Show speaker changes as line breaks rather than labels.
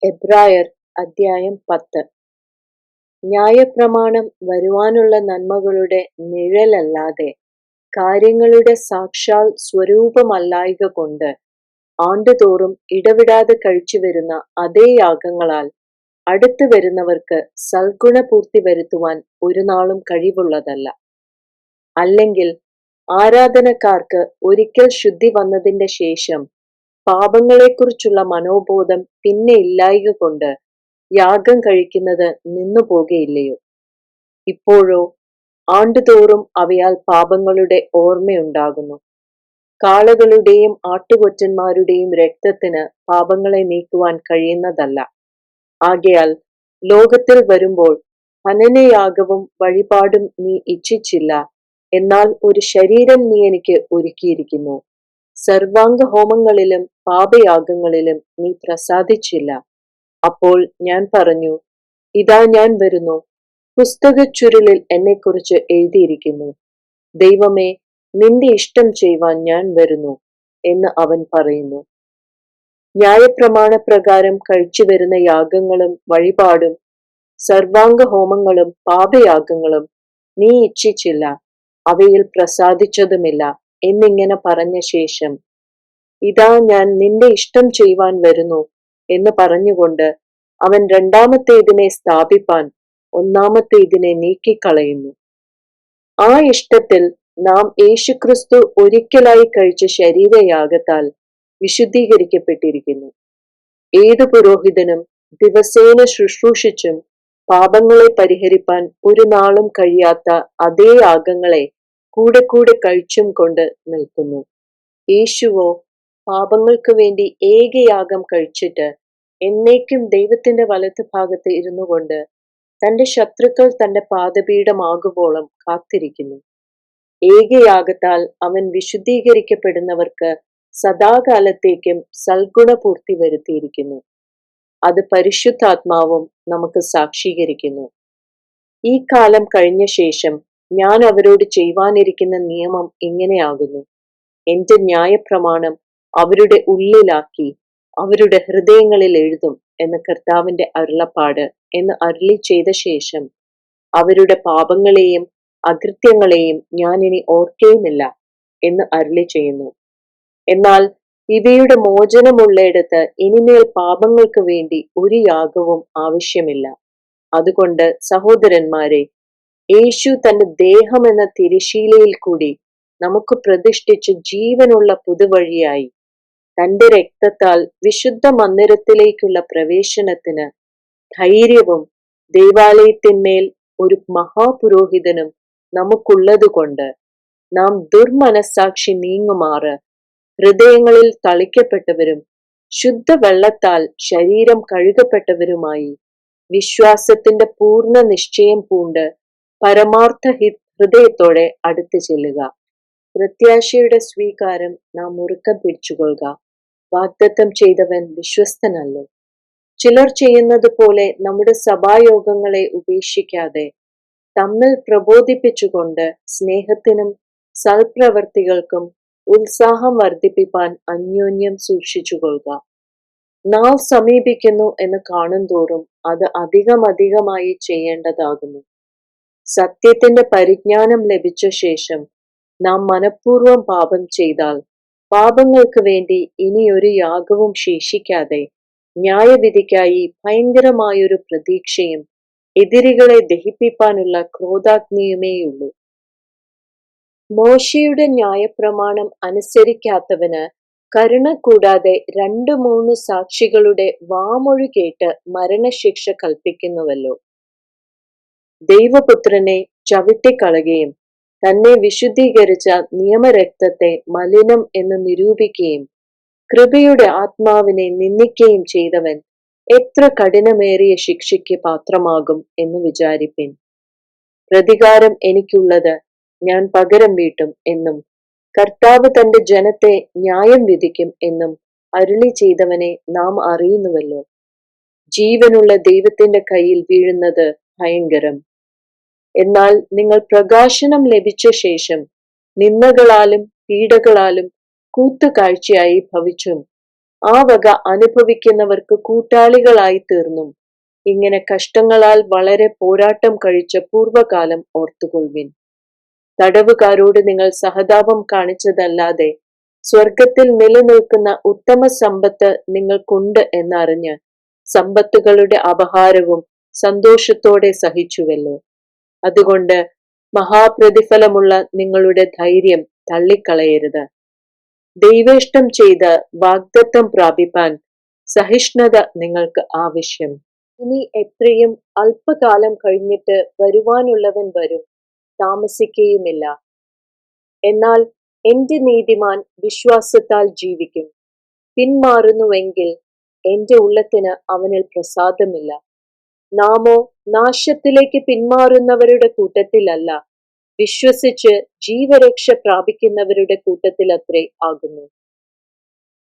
എബ്രായർ അദ്ധ്യായം 10. ന്യായപ്രമാണം വരുവാനുള്ള നന്മകളുടെ നിഴലല്ലാതെ കാര്യങ്ങളുടെ സാക്ഷാൽ സ്വരൂപമല്ലായ്കകൊണ്ട് ആണ്ടുതോറും ഇടവിടാതെ കഴിച്ചുവരുന്ന അതേ യാഗങ്ങളാൽ അടുത്തു വരുന്നവർക്ക് സൽഗുണപൂർത്തി വരുത്തുവാൻ ഒരു നാളും കഴിവുള്ളതല്ല. അല്ലെങ്കിൽ ആരാധനക്കാർക്ക് ഒരിക്കൽ ശുദ്ധി വന്നതിന്റെ ശേഷം പാപങ്ങളെക്കുറിച്ചുള്ള മനോബോധം പിന്നെ ഇല്ലായ്കകൊണ്ട് യാഗം കഴിക്കുന്നത് നിന്നുപോകയില്ലയോ? ഇപ്പോഴോ ആണ്ടുതോറും അവയാൽ പാപങ്ങളുടെ ഓർമ്മയുണ്ടാകുന്നു. കാളകളുടെയും ആട്ടുകൊറ്റന്മാരുടെയും രക്തത്തിന് പാപങ്ങളെ നീക്കുവാൻ കഴിയുന്നതല്ല. ആകയാൽ ലോകത്തിൽ വരുമ്പോൾ ഹനനയാഗവും വഴിപാടും നീ ഇച്ഛിച്ചില്ല, എന്നാൽ ഒരു ശരീരം നീ എനിക്ക് ഒരുക്കിയിരിക്കുന്നു. സർവാംഗ ഹോമങ്ങളിലും പാപയാഗങ്ങളിലും നീ പ്രസാദിച്ചില്ല. അപ്പോൾ ഞാൻ പറഞ്ഞു, ഇതാ ഞാൻ വരുന്നു, പുസ്തകച്ചുരുളിൽ എന്നെക്കുറിച്ച് എഴുതിയിരിക്കുന്നു. ദൈവമേ, നിന്റെ ഇഷ്ടം ചെയ്യുവാൻ ഞാൻ വരുന്നു എന്ന് അവൻ പറയുന്നു. ന്യായപ്രമാണപ്രകാരം കഴിച്ചുവരുന്ന യാഗങ്ങളും വഴിപാടും സർവാംഗ ഹോമങ്ങളും പാപയാഗങ്ങളും നീ ഇച്ഛിച്ചില്ല, അവയിൽ പ്രസാദിച്ചതുമില്ല എന്നിങ്ങനെ പറഞ്ഞ ശേഷം, ഇതാ ഞാൻ നിന്റെ ഇഷ്ടം ചെയ്യുവാൻ വരുന്നു എന്ന് പറഞ്ഞുകൊണ്ട് അവൻ രണ്ടാമത്തേതിനെ സ്ഥാപിപ്പാൻ ഒന്നാമത്തേതിനെ നീക്കിക്കളയുന്നു. ആ ഇഷ്ടത്തിൽ നാം യേശുക്രിസ്തു ഒരിക്കലായി കഴിച്ച ശരീരയാഗത്താൽ വിശുദ്ധീകരിക്കപ്പെട്ടിരിക്കുന്നു. ഏതു പുരോഹിതനും ദിവസേന ശുശ്രൂഷിച്ചും പാപങ്ങളെ പരിഹരിപ്പാൻ ഒരു നാളും കഴിയാത്ത അതേ യാഗങ്ങളെ കൂടെ കൂടെ കഴിച്ചും കൊണ്ട് നിൽക്കുന്നു. യേശുവോ പാപങ്ങൾക്ക് വേണ്ടി ഏകയാഗം കഴിച്ചിട്ട് എന്നേക്കും ദൈവത്തിന്റെ വലത്ത് ഭാഗത്ത് ഇരുന്നു കൊണ്ട് തന്റെ ശത്രുക്കൾ തന്റെ പാദപീഠമാകുവോളം കാത്തിരിക്കുന്നു. ഏകയാഗത്താൽ അവൻ വിശുദ്ധീകരിക്കപ്പെടുന്നവർക്ക് സദാകാലത്തേക്കും സൽഗുണപൂർത്തി വരുത്തിയിരിക്കുന്നു. അത് പരിശുദ്ധാത്മാവും നമുക്ക് സാക്ഷീകരിക്കുന്നു. ഈ കാലം കഴിഞ്ഞ ശേഷം ഞാൻ അവരോട് ചെയ്യുവാനിരിക്കുന്ന നിയമം ഇങ്ങനെയാകുന്നു: എന്റെ ന്യായപ്രമാണം അവരുടെ ഉള്ളിലാക്കി അവരുടെ ഹൃദയങ്ങളിൽ എഴുതും എന്ന് കർത്താവിന്റെ അരുളപ്പാട് എന്ന് അരുളി ചെയ്ത ശേഷം, അവരുടെ പാപങ്ങളെയും അകൃത്യങ്ങളെയും ഞാൻ ഇനി ഓർക്കുകയുമില്ല എന്ന് അരുളി ചെയ്യുന്നു. എന്നാൽ ഇവയുടെ മോചനമുള്ളയിടത്ത് ഇനിമേൽ പാപങ്ങൾക്ക് വേണ്ടി ഒരു യാഗവും ആവശ്യമില്ല. അതുകൊണ്ട് സഹോദരന്മാരെ, യേശു തന്റെ ദേഹം എന്ന തിരശീലയിൽ കൂടി നമുക്ക് പ്രതിഷ്ഠിച്ച ജീവനുള്ള പുതുവഴിയായി തന്റെ രക്തത്താൽ വിശുദ്ധ മന്ദിരത്തിലേക്കുള്ള പ്രവേശനത്തിന് ധൈര്യവും ദൈവാലയത്തിന്മേൽ ഒരു മഹാപുരോഹിതനും നമുക്കുള്ളതുകൊണ്ട് നാം ദുർമനസ്സാക്ഷി നീങ്ങുമാറ് ഹൃദയങ്ങളിൽ തളിക്കപ്പെട്ടവരും ശുദ്ധവെള്ളത്താൽ ശരീരം കഴുകപ്പെട്ടവരുമായി വിശ്വാസത്തിന്റെ പൂർണ്ണ നിശ്ചയം പൂണ്ട് പരമാർത്ഥ ഹൃദയത്തോടെ അടുത്തു ചെല്ലുക. പ്രത്യാശയുടെ സ്വീകാരം നാം മുറുക്കം പിടിച്ചുകൊള്ളുക. വാഗ്ദത്തം ചെയ്തവൻ വിശ്വസ്തനല്ലോ. ചിലർ ചെയ്യുന്നത് പോലെ നമ്മുടെ സഭായോഗങ്ങളെ ഉപേക്ഷിക്കാതെ തമ്മിൽ പ്രബോധിപ്പിച്ചുകൊണ്ട് സ്നേഹത്തിനും സൽപ്രവർത്തികൾക്കും ഉത്സാഹം വർദ്ധിപ്പിപ്പാൻ അന്യോന്യം സൂക്ഷിച്ചുകൊള്ളുക. നാൾ സമീപിക്കുന്നു എന്ന് കാണുന്തോറും അത് അധികമായി ചെയ്യേണ്ടതാകുന്നു. സത്യത്തിന്റെ പരിജ്ഞാനം ലഭിച്ച ശേഷം നാം മനഃപൂർവ്വം പാപം ചെയ്താൽ പാപങ്ങൾക്ക് വേണ്ടി ഇനിയൊരു യാഗവും ശേഷിക്കാതെ ന്യായവിധിക്കായി ഭയങ്കരമായൊരു പ്രതീക്ഷയും എതിരികളെ ദഹിപ്പിപ്പാനുള്ള ക്രോധാഗ്നിയുമേയുള്ളൂ. മോശയുടെ ന്യായപ്രമാണം അനുസരിക്കാത്തവന് കരുണ കൂടാതെ 2-3 സാക്ഷികളുടെ വാമൊഴി കേട്ട് മരണശിക്ഷ കൽപ്പിക്കുന്നുവല്ലോ. ദൈവപുത്രനെ ചവിട്ടിക്കളയുകയും തന്നെ വിശുദ്ധീകരിച്ച നിയമരക്തത്തെ മലിനം എന്ന് നിരൂപിക്കുകയും കൃപയുടെ ആത്മാവിനെ നിന്ദിക്കുകയും ചെയ്തവൻ എത്ര കഠിനമേറിയ ശിക്ഷയ്ക്ക് പാത്രമാകും എന്ന് വിചാരിപ്പിൻ. പ്രതികാരം എനിക്കുള്ളത്, ഞാൻ പകരം വീട്ടും എന്നും കർത്താവ് തന്റെ ജനത്തെ ന്യായം വിധിക്കും എന്നും അരുളി ചെയ്തവനെ നാം അറിയുന്നുവല്ലോ. ജീവനുള്ള ദൈവത്തിന്റെ കയ്യിൽ വീഴുന്നത് ഭയങ്കരം. എന്നാൽ നിങ്ങൾ പ്രകാശനം ലഭിച്ച ശേഷം നിന്ദകളാലും പീഡകളാലും കൂത്തുകാഴ്ചയായി ഭവിച്ചും ആ വക അനുഭവിക്കുന്നവർക്ക് കൂട്ടാളികളായി തീർന്നും ഇങ്ങനെ കഷ്ടങ്ങളാൽ വളരെ പോരാട്ടം കഴിച്ച പൂർവകാലം ഓർത്തുകൊള്ളുവിൻ. തടവുകാരോട് നിങ്ങൾ സഹതാപം കാണിച്ചതല്ലാതെ സ്വർഗത്തിൽ നിലനിൽക്കുന്ന ഉത്തമ സമ്പത്ത് നിങ്ങൾക്കുണ്ട് എന്നറിഞ്ഞ് സമ്പത്തുകളുടെ അപഹാരവും സന്തോഷത്തോടെ സഹിച്ചുവല്ലോ. അതുകൊണ്ട് മഹാപ്രതിഫലമുള്ള നിങ്ങളുടെ ധൈര്യം തള്ളിക്കളയരുത്. ദൈവേഷ്ടം ചെയ്ത് വാഗ്ദത്തം പ്രാപിപ്പാൻ സഹിഷ്ണുത നിങ്ങൾക്ക് ആവശ്യം. ഇനി എത്രയും അല്പകാലം കഴിഞ്ഞിട്ട് വരുവാനുള്ളവൻ വരും, താമസിക്കുകയുമില്ല. എന്നാൽ എന്റെ നീതിമാൻ വിശ്വാസത്താൽ ജീവിക്കും. പിന്മാറുന്നുവെങ്കിൽ എന്റെ ഉള്ളത്തിന് അവനിൽ പ്രസാദമില്ല. നാമോ നാശത്തിലേക്ക് പിന്മാറുന്നവരുടെ കൂട്ടത്തിലല്ല, വിശ്വസിച്ച് ജീവരക്ഷ പ്രാപിക്കുന്നവരുടെ കൂട്ടത്തിലത്രേ ആകുന്നു.